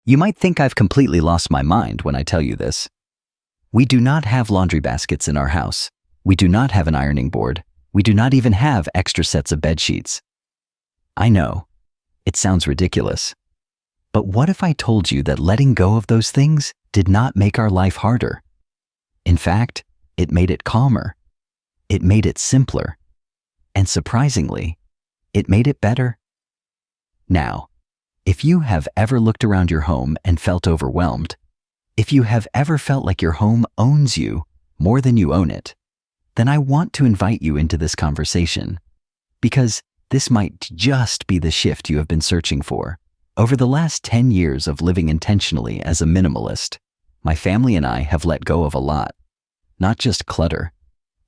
You might think I've completely lost my mind when I tell you this. We do not have laundry baskets in our house. We do not have an ironing board. We do not even have extra sets of bed sheets. I know, it sounds ridiculous. But what if I told you that letting go of those things did not make our life harder? In fact, it made it calmer. It made it simpler. And surprisingly, it made it better. Now, if you have ever looked around your home and felt overwhelmed, if you have ever felt like your home owns you more than you own it, then I want to invite you into this conversation, because this might just be the shift you have been searching for. Over the last 10 years of living intentionally as a minimalist, my family and I have let go of a lot. Not just clutter,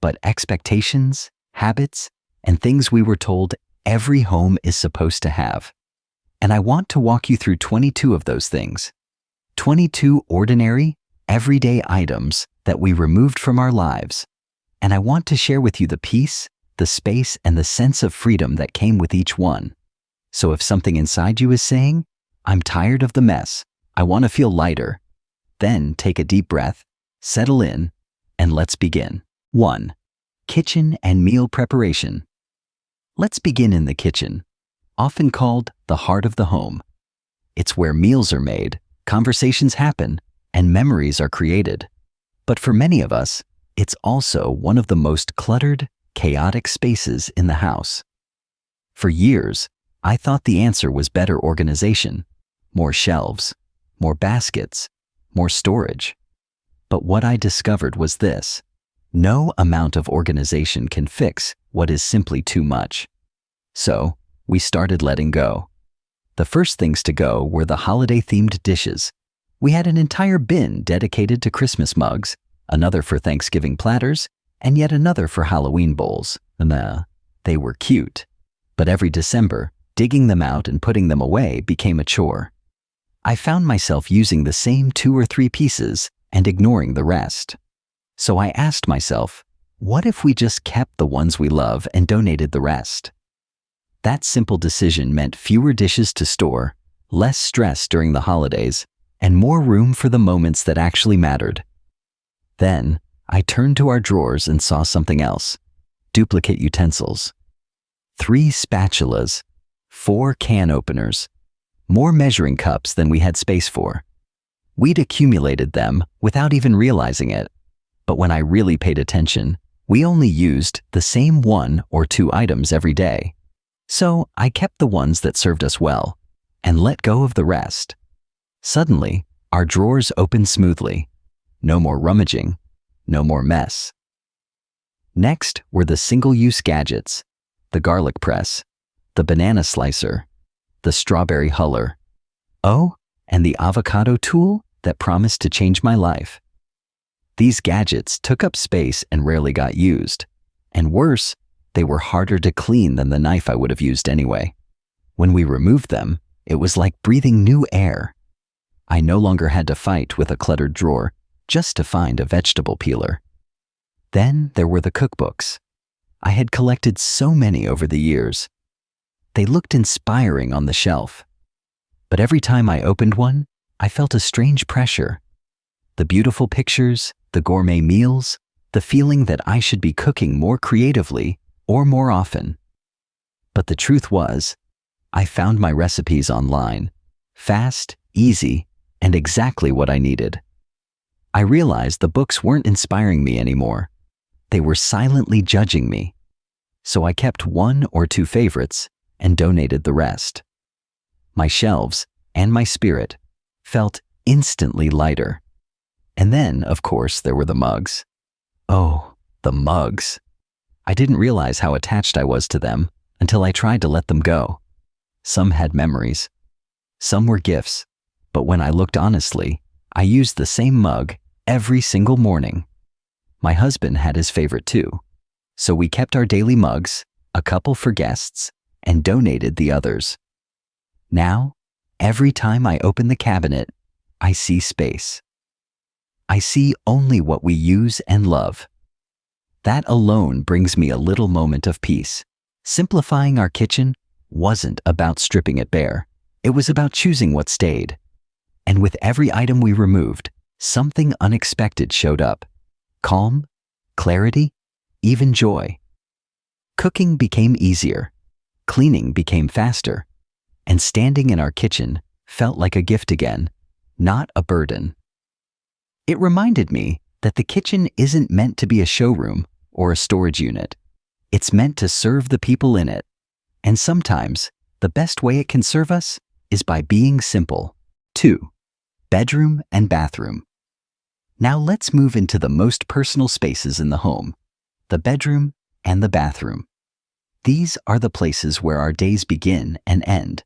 but expectations, habits, and things we were told every home is supposed to have. And I want to walk you through 22 of those things. 22 ordinary, everyday items that we removed from our lives. And I want to share with you the peace, the space, and the sense of freedom that came with each one. So if something inside you is saying, "I'm tired of the mess, I want to feel lighter," then take a deep breath, settle in, and let's begin. 1. Kitchen and meal preparation. Let's begin in the kitchen, often called the heart of the home. It's where meals are made, conversations happen, and memories are created. But for many of us, it's also one of the most cluttered, chaotic spaces in the house. For years, I thought the answer was better organization, more shelves, more baskets, more storage. But what I discovered was this: no amount of organization can fix what is simply too much. So, we started letting go. The first things to go were the holiday-themed dishes. We had an entire bin dedicated to Christmas mugs, another for Thanksgiving platters, and yet another for Halloween bowls. They were cute. But every December, digging them out and putting them away became a chore. I found myself using the same 2 or 3 pieces and ignoring the rest. So I asked myself, what if we just kept the ones we love and donated the rest? That simple decision meant fewer dishes to store, less stress during the holidays, and more room for the moments that actually mattered. Then, I turned to our drawers and saw something else: duplicate utensils. 3 spatulas, 4 can openers, more measuring cups than we had space for. We'd accumulated them without even realizing it, but when I really paid attention, we only used the same 1 or 2 items every day. So I kept the ones that served us well and let go of the rest. Suddenly, our drawers opened smoothly. No more rummaging, no more mess. Next were the single-use gadgets: the garlic press, the banana slicer, the strawberry huller. Oh, and the avocado tool that promised to change my life. These gadgets took up space and rarely got used. And worse, they were harder to clean than the knife I would have used anyway. When we removed them, it was like breathing new air. I no longer had to fight with a cluttered drawer just to find a vegetable peeler. Then there were the cookbooks. I had collected so many over the years. They looked inspiring on the shelf. But every time I opened one, I felt a strange pressure. The beautiful pictures, the gourmet meals, the feeling that I should be cooking more creatively or more often. But the truth was, I found my recipes online, fast, easy, and exactly what I needed. I realized the books weren't inspiring me anymore. They were silently judging me. So I kept 1 or 2 favorites and donated the rest. My shelves and my spirit felt instantly lighter. And then, of course, there were the mugs. Oh, the mugs. I didn't realize how attached I was to them until I tried to let them go. Some had memories. Some were gifts. But when I looked honestly, I used the same mug every single morning. My husband had his favorite too. So we kept our daily mugs, a couple for guests, and donated the others. Now, every time I open the cabinet, I see space. I see only what we use and love. That alone brings me a little moment of peace. Simplifying our kitchen wasn't about stripping it bare. It was about choosing what stayed. And And with every item we removed, something unexpected showed up. Calm, clarity, even joy. Cooking became easier, cleaning became faster, and standing in our kitchen felt like a gift again, not a burden. It reminded me that the kitchen isn't meant to be a showroom or a storage unit. It's meant to serve the people in it. And sometimes, the best way it can serve us is by being simple. 2. Bedroom and bathroom. Now let's move into the most personal spaces in the home, the bedroom and the bathroom. These are the places where our days begin and end.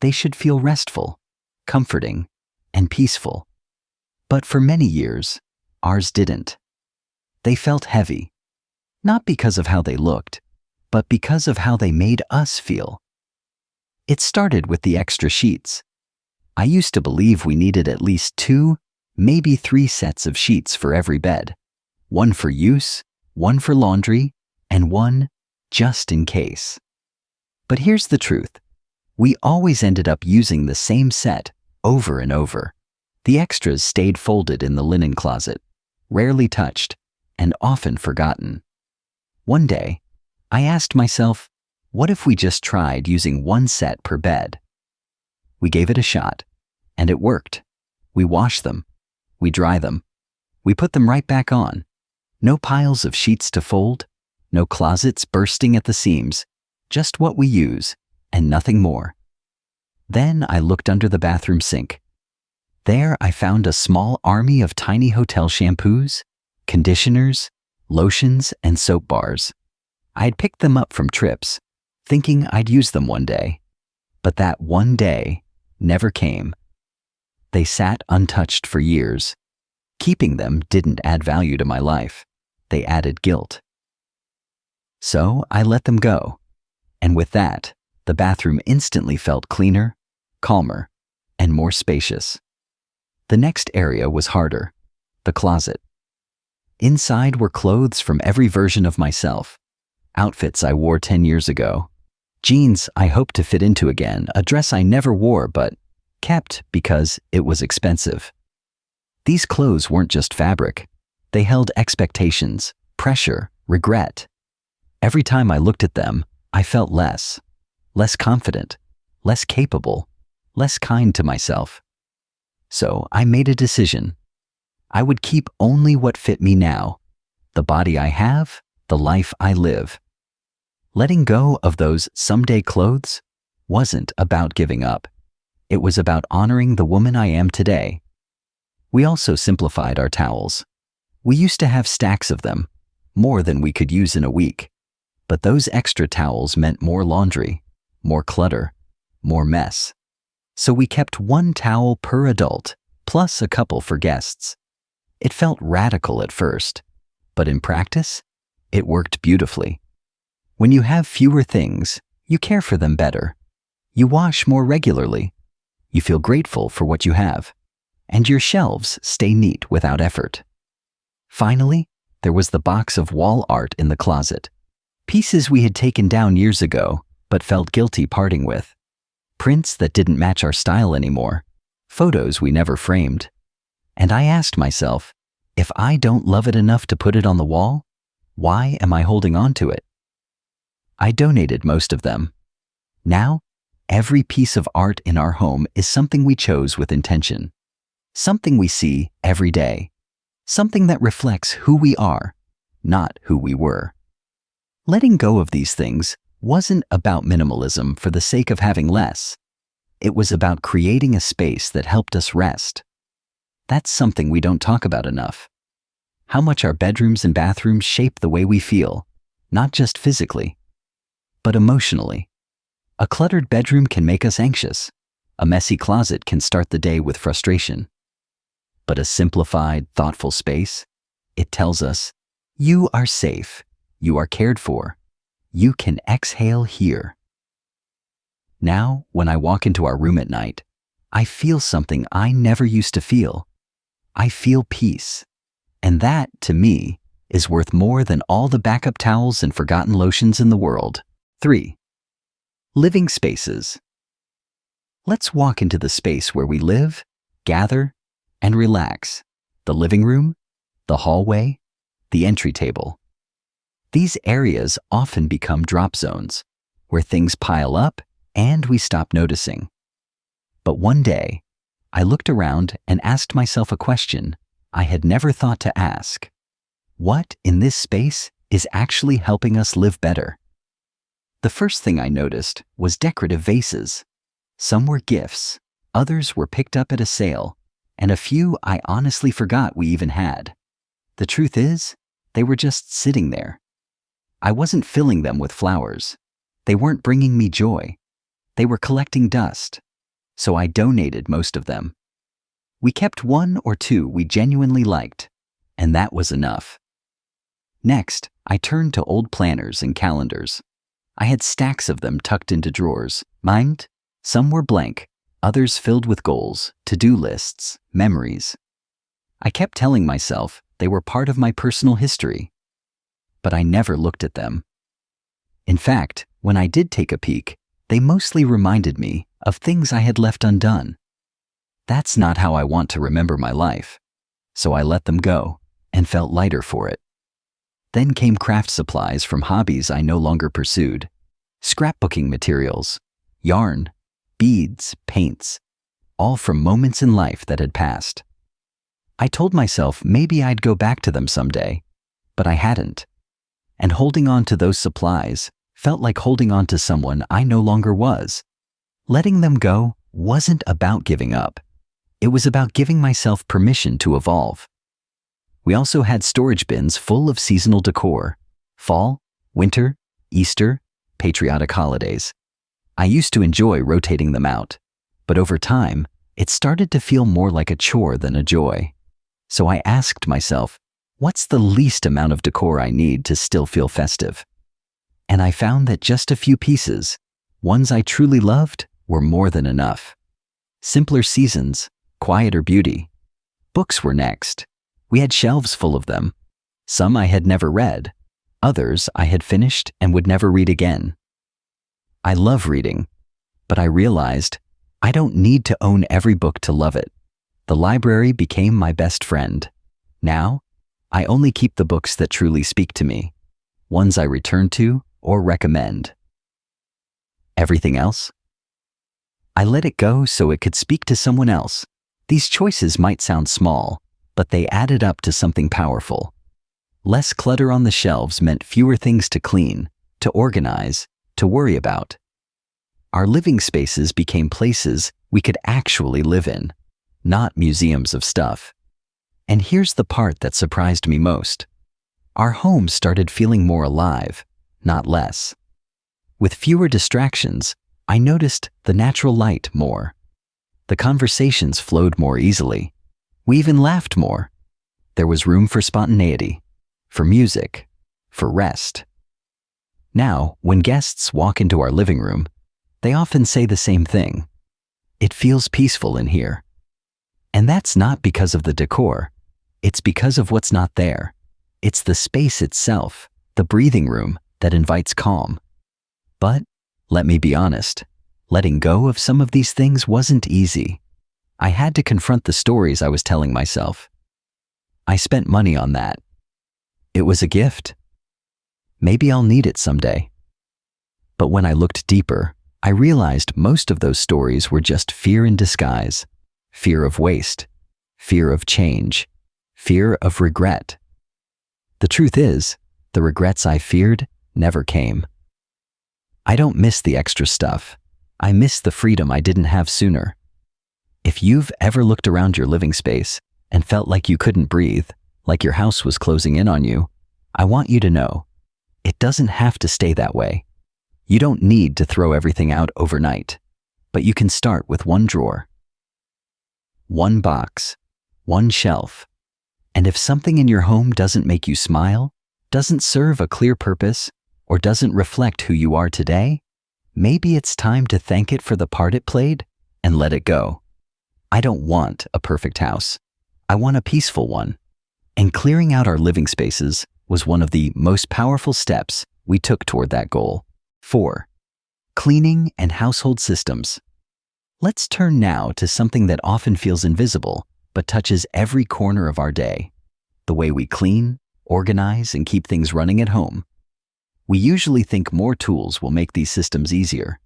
They should feel restful, comforting, and peaceful. But for many years, ours didn't. They felt heavy, not because of how they looked, but because of how they made us feel. It started with the extra sheets. I used to believe we needed at least 2, maybe 3 sets of sheets for every bed. One for use, one for laundry, and one just in case. But here's the truth. We always ended up using the same set over and over. The extras stayed folded in the linen closet, rarely touched, and often forgotten. One day, I asked myself, what if we just tried using 1 set per bed? We gave it a shot, and it worked. We wash them. We dry them. We put them right back on. No piles of sheets to fold, no closets bursting at the seams, just what we use and nothing more. Then I looked under the bathroom sink. There I found a small army of tiny hotel shampoos, conditioners, lotions, and soap bars. I had picked them up from trips, thinking I'd use them one day. But that one day never came. They sat untouched for years. Keeping them didn't add value to my life. They added guilt. So I let them go. And with that, the bathroom instantly felt cleaner, calmer, and more spacious. The next area was harder, the closet. Inside were clothes from every version of myself, outfits I wore 10 years ago, jeans I hoped to fit into again, a dress I never wore but kept because it was expensive. These clothes weren't just fabric. They held expectations, pressure, regret. Every time I looked at them, I felt less confident, less capable, less kind to myself. So I made a decision. I would keep only what fit me now, the body I have, the life I live. Letting go of those someday clothes wasn't about giving up. It was about honoring the woman I am today. We also simplified our towels. We used to have stacks of them, more than we could use in a week. But those extra towels meant more laundry, more clutter, more mess. So we kept 1 towel per adult, plus a couple for guests. It felt radical at first, but in practice, it worked beautifully. When you have fewer things, you care for them better. You wash more regularly. You feel grateful for what you have. And your shelves stay neat without effort. Finally, there was the box of wall art in the closet. Pieces we had taken down years ago, but felt guilty parting with. Prints that didn't match our style anymore. Photos we never framed. And I asked myself, if I don't love it enough to put it on the wall, why am I holding on to it? I donated most of them. Now, every piece of art in our home is something we chose with intention. Something we see every day. Something that reflects who we are, not who we were. Letting go of these things wasn't about minimalism for the sake of having less. It was about creating a space that helped us rest. That's something we don't talk about enough. How much our bedrooms and bathrooms shape the way we feel, not just physically, but emotionally. A cluttered bedroom can make us anxious. A messy closet can start the day with frustration. But a simplified, thoughtful space, it tells us, you are safe, you are cared for, you can exhale here. Now, when I walk into our room at night, I feel something I never used to feel. I feel peace. And that, to me, is worth more than all the backup towels and forgotten lotions in the world. 3. Living spaces. Let's walk into the space where we live gather, and relax. The living room, the hallway, the entry table. These areas often become drop zones, where things pile up and we stop noticing. But one day, I looked around and asked myself a question I had never thought to ask. What in this space is actually helping us live better? The first thing I noticed was decorative vases. Some were gifts, others were picked up at a sale, and a few I honestly forgot we even had. The truth is, they were just sitting there. I wasn't filling them with flowers. They weren't bringing me joy. They were collecting dust. So I donated most of them. We kept one or two we genuinely liked, and that was enough. Next, I turned to old planners and calendars. I had stacks of them tucked into drawers. Mind, some were blank, others filled with goals, to-do lists, memories. I kept telling myself they were part of my personal history, but I never looked at them. In fact, when I did take a peek, they mostly reminded me of things I had left undone. That's not how I want to remember my life, so I let them go and felt lighter for it. Then came craft supplies from hobbies I no longer pursued, scrapbooking materials, yarn, beads, paints, all from moments in life that had passed. I told myself maybe I'd go back to them someday, but I hadn't. And holding on to those supplies felt like holding on to someone I no longer was. Letting them go wasn't about giving up. It was about giving myself permission to evolve. We also had storage bins full of seasonal decor: fall, winter, Easter, patriotic holidays. I used to enjoy rotating them out, but over time, it started to feel more like a chore than a joy. So I asked myself, what's the least amount of decor I need to still feel festive? And I found that just a few pieces, ones I truly loved, were more than enough. Simpler seasons, quieter beauty. Books were next. We had shelves full of them. Some I had never read, others I had finished and would never read again. I love reading, but I realized I don't need to own every book to love it. The library became my best friend. Now, I only keep the books that truly speak to me, ones I return to or recommend. Everything else? I let it go so it could speak to someone else. These choices might sound small, but they added up to something powerful. Less clutter on the shelves meant fewer things to clean, to organize, to worry about. Our living spaces became places we could actually live in, not museums of stuff. And here's the part that surprised me most. Our home started feeling more alive, not less. With fewer distractions, I noticed the natural light more. The conversations flowed more easily. We even laughed more. There was room for spontaneity, for music, for rest. Now, when guests walk into our living room, they often say the same thing. It feels peaceful in here. And that's not because of the decor. It's because of what's not there. It's the space itself, the breathing room, that invites calm. But, let me be honest, letting go of some of these things wasn't easy. I had to confront the stories I was telling myself. I spent money on that. It was a gift. Maybe I'll need it someday. But when I looked deeper, I realized most of those stories were just fear in disguise. Fear of waste, fear of change, fear of regret. The truth is, the regrets I feared never came. I don't miss the extra stuff. I miss the freedom I didn't have sooner. If you've ever looked around your living space and felt like you couldn't breathe, like your house was closing in on you, I want you to know, it doesn't have to stay that way. You don't need to throw everything out overnight, but you can start with one drawer, one box, one shelf. And if something in your home doesn't make you smile, doesn't serve a clear purpose, or doesn't reflect who you are today, maybe it's time to thank it for the part it played and let it go. I don't want a perfect house. I want a peaceful one. And clearing out our living spaces was one of the most powerful steps we took toward that goal. 4. Cleaning and household systems. Let's turn now to something that often feels invisible, but touches every corner of our day: the way we clean, organize, and keep things running at home. We usually think more tools will make these systems easier.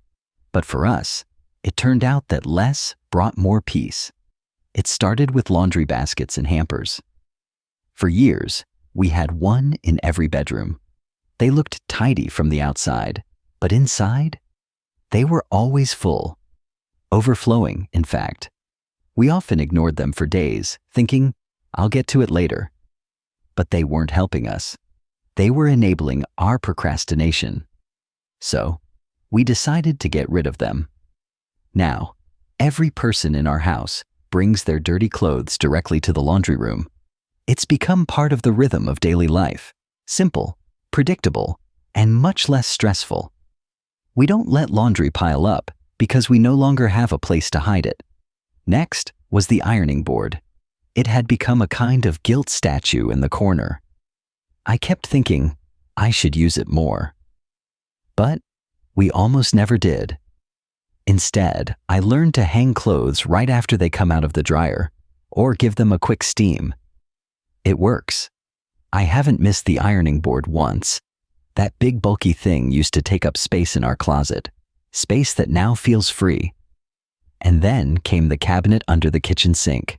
But for us, it turned out that less brought more peace. It started with laundry baskets and hampers. For years, we had one in every bedroom. They looked tidy from the outside, but inside, they were always full. Overflowing, in fact. We often ignored them for days, thinking, "I'll get to it later." But they weren't helping us. They were enabling our procrastination. So, we decided to get rid of them. Now, every person in our house brings their dirty clothes directly to the laundry room. It's become part of the rhythm of daily life, simple, predictable, and much less stressful. We don't let laundry pile up because we no longer have a place to hide it. Next was the ironing board. It had become a kind of guilt statue in the corner. I kept thinking I should use it more. But we almost never did. Instead, I learned to hang clothes right after they come out of the dryer, or give them a quick steam. It works. I haven't missed the ironing board once. That big bulky thing used to take up space in our closet, space that now feels free. And then came the cabinet under the kitchen sink.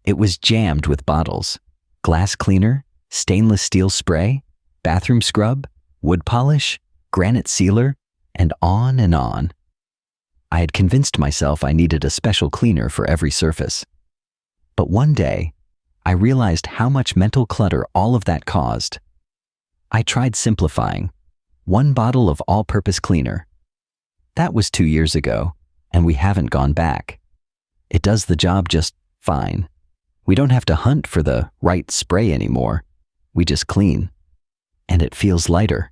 It was jammed with bottles, glass cleaner, stainless steel spray, bathroom scrub, wood polish, granite sealer, and on and on. I had convinced myself I needed a special cleaner for every surface. But one day, I realized how much mental clutter all of that caused. I tried simplifying. One bottle of all-purpose cleaner. That was 2 years ago, and we haven't gone back. It does the job just fine. We don't have to hunt for the right spray anymore. We just clean. And it feels lighter.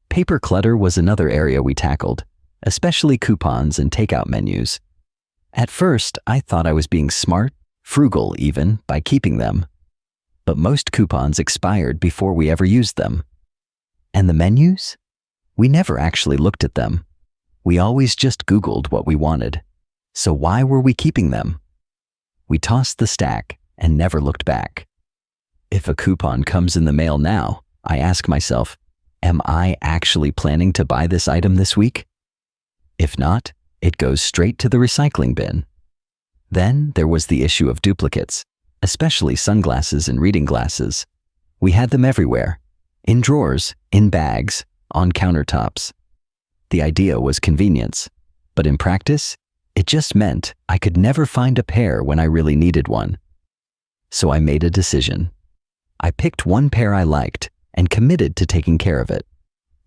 Paper clutter was another area we tackled, especially coupons and takeout menus. At first, I thought I was being smart, frugal even, by keeping them. But most coupons expired before we ever used them. And the menus? We never actually looked at them. We always just Googled what we wanted. So why were we keeping them? We tossed the stack and never looked back. If a coupon comes in the mail now, I ask myself, am I actually planning to buy this item this week? If not, it goes straight to the recycling bin. Then there was the issue of duplicates, especially sunglasses and reading glasses. We had them everywhere, in drawers, in bags, on countertops. The idea was convenience, but in practice, it just meant I could never find a pair when I really needed one. So I made a decision. I picked one pair I liked and committed to taking care of it.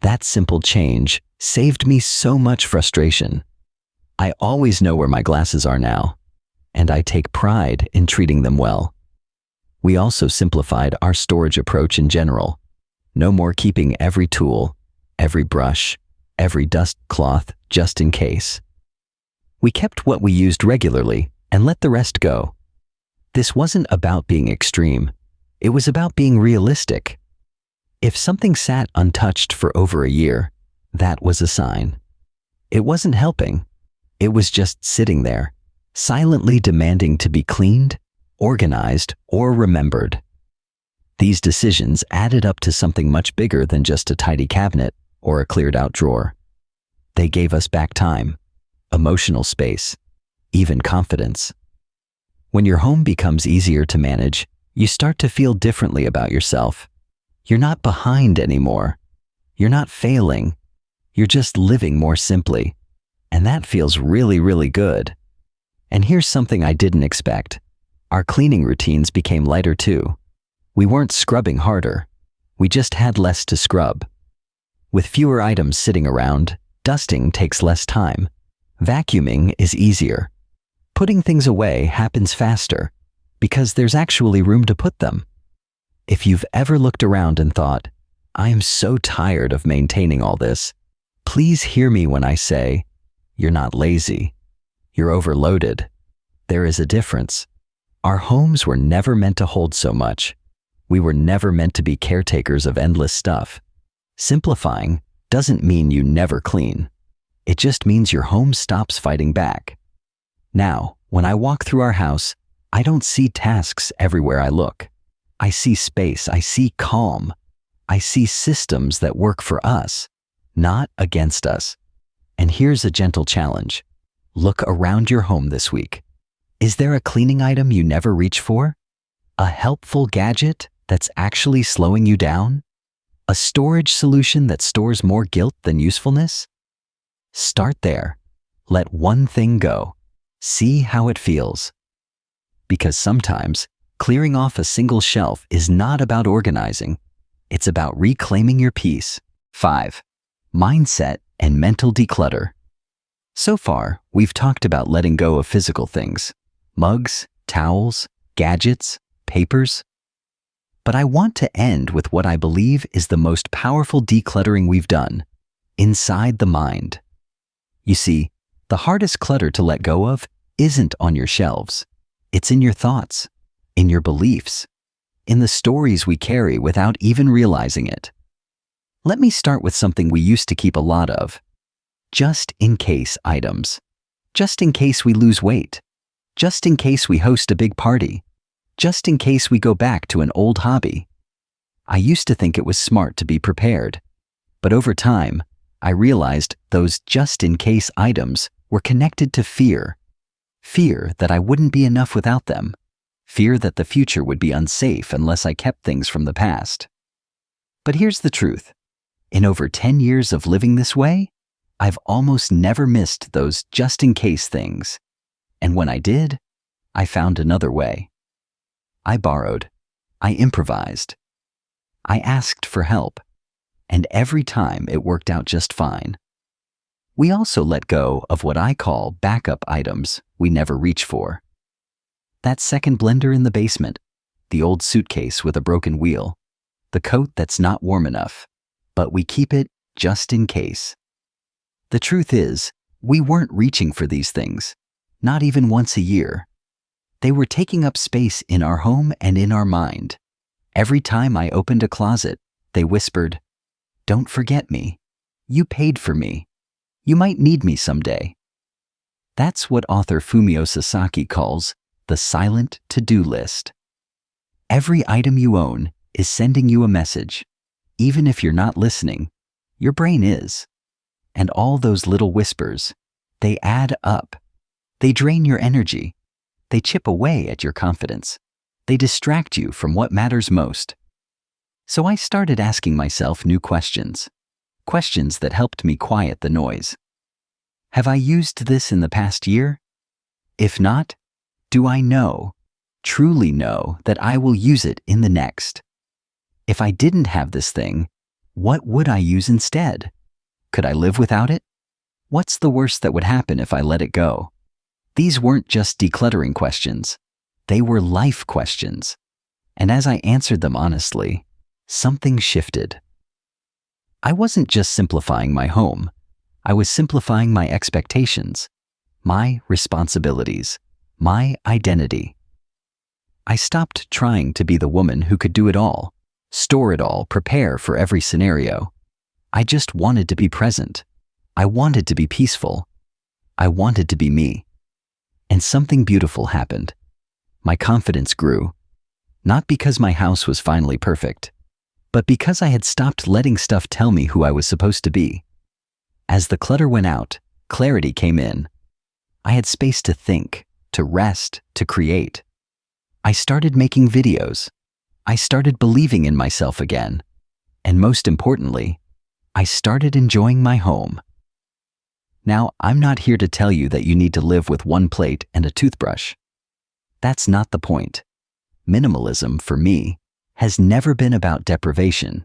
That simple change saved me so much frustration. I always know where my glasses are now, and I take pride in treating them well. We also simplified our storage approach in general. No more keeping every tool, every brush, every dust cloth just in case. We kept what we used regularly and let the rest go. This wasn't about being extreme. It was about being realistic. If something sat untouched for over a year, that was a sign. It wasn't helping. It was just sitting there, silently demanding to be cleaned, organized, or remembered. These decisions added up to something much bigger than just a tidy cabinet or a cleared-out drawer. They gave us back time, emotional space, even confidence. When your home becomes easier to manage, you start to feel differently about yourself. You're not behind anymore. You're not failing. You're just living more simply. And that feels really, really good. And here's something I didn't expect. Our cleaning routines became lighter too. We weren't scrubbing harder. We just had less to scrub. With fewer items sitting around, dusting takes less time. Vacuuming is easier. Putting things away happens faster because there's actually room to put them. If you've ever looked around and thought, I am so tired of maintaining all this, please hear me when I say, you're not lazy. You're overloaded. There is a difference. Our homes were never meant to hold so much. We were never meant to be caretakers of endless stuff. Simplifying doesn't mean you never clean. It just means your home stops fighting back. Now, when I walk through our house, I don't see tasks everywhere I look. I see space, I see calm. I see systems that work for us, not against us. And here's a gentle challenge. Look around your home this week. Is there a cleaning item you never reach for? A helpful gadget that's actually slowing you down? A storage solution that stores more guilt than usefulness? Start there. Let one thing go. See how it feels. Because sometimes, clearing off a single shelf is not about organizing. It's about reclaiming your peace. 5. Mindset and mental declutter. So far, we've talked about letting go of physical things. Mugs, towels, gadgets, papers. But I want to end with what I believe is the most powerful decluttering we've done. Inside the mind. You see, the hardest clutter to let go of isn't on your shelves. It's in your thoughts, in your beliefs, in the stories we carry without even realizing it. Let me start with something we used to keep a lot of. Just-in-case items. Just in case we lose weight. Just in case we host a big party. Just in case we go back to an old hobby. I used to think it was smart to be prepared. But over time, I realized those just-in-case items were connected to fear. Fear that I wouldn't be enough without them. Fear that the future would be unsafe unless I kept things from the past. But here's the truth. In over 10 years of living this way, I've almost never missed those just-in-case things. And when I did, I found another way. I borrowed. I improvised. I asked for help. And every time it worked out just fine. We also let go of what I call backup items we never reach for. That second blender in the basement, the old suitcase with a broken wheel, the coat that's not warm enough, but we keep it just in case. The truth is, we weren't reaching for these things, not even once a year. They were taking up space in our home and in our mind. Every time I opened a closet, they whispered, "Don't forget me. You paid for me. You might need me someday." That's what author Fumio Sasaki calls the silent to-do list. Every item you own is sending you a message. Even if you're not listening, your brain is. And all those little whispers, they add up. They drain your energy. They chip away at your confidence. They distract you from what matters most. So I started asking myself new questions. Questions that helped me quiet the noise. Have I used this in the past year? If not, do I know, truly know, that I will use it in the next? If I didn't have this thing, what would I use instead? Could I live without it? What's the worst that would happen if I let it go? These weren't just decluttering questions. They were life questions. And as I answered them honestly, something shifted. I wasn't just simplifying my home. I was simplifying my expectations, my responsibilities, my identity. I stopped trying to be the woman who could do it all, store it all, prepare for every scenario. I just wanted to be present. I wanted to be peaceful. I wanted to be me. And something beautiful happened. My confidence grew, not because my house was finally perfect, but because I had stopped letting stuff tell me who I was supposed to be. As the clutter went out, clarity came in. I had space to think, to rest, to create. I started making videos. I started believing in myself again. And most importantly, I started enjoying my home. Now, I'm not here to tell you that you need to live with one plate and a toothbrush. That's not the point. Minimalism, for me, has never been about deprivation.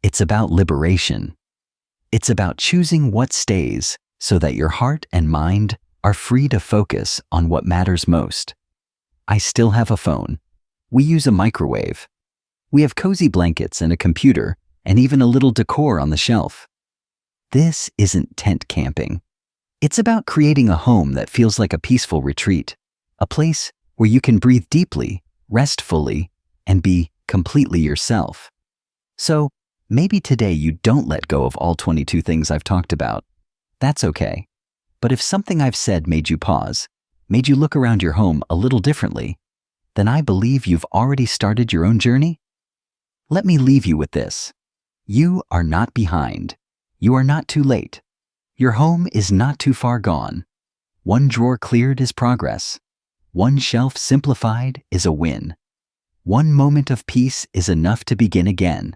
It's about liberation. It's about choosing what stays so that your heart and mind are free to focus on what matters most. I still have a phone. We use a microwave. We have cozy blankets and a computer and even a little decor on the shelf. This isn't tent camping. It's about creating a home that feels like a peaceful retreat, a place where you can breathe deeply, rest fully, and be completely yourself. So, maybe today you don't let go of all 22 things I've talked about. That's okay. But if something I've said made you pause, made you look around your home a little differently, then I believe you've already started your own journey. Let me leave you with this. You are not behind. You are not too late. Your home is not too far gone. One drawer cleared is progress. One shelf simplified is a win. One moment of peace is enough to begin again.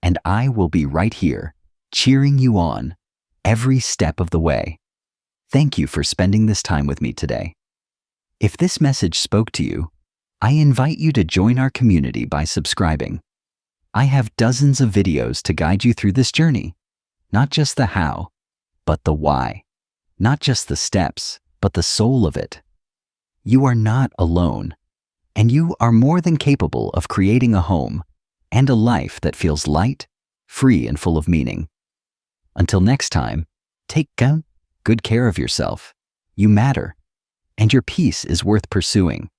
And I will be right here, cheering you on, every step of the way. Thank you for spending this time with me today. If this message spoke to you, I invite you to join our community by subscribing. I have dozens of videos to guide you through this journey. Not just the how, but the why. Not just the steps, but the soul of it. You are not alone, and you are more than capable of creating a home and a life that feels light, free, and full of meaning. Until next time, take good care of yourself. You matter, and your peace is worth pursuing.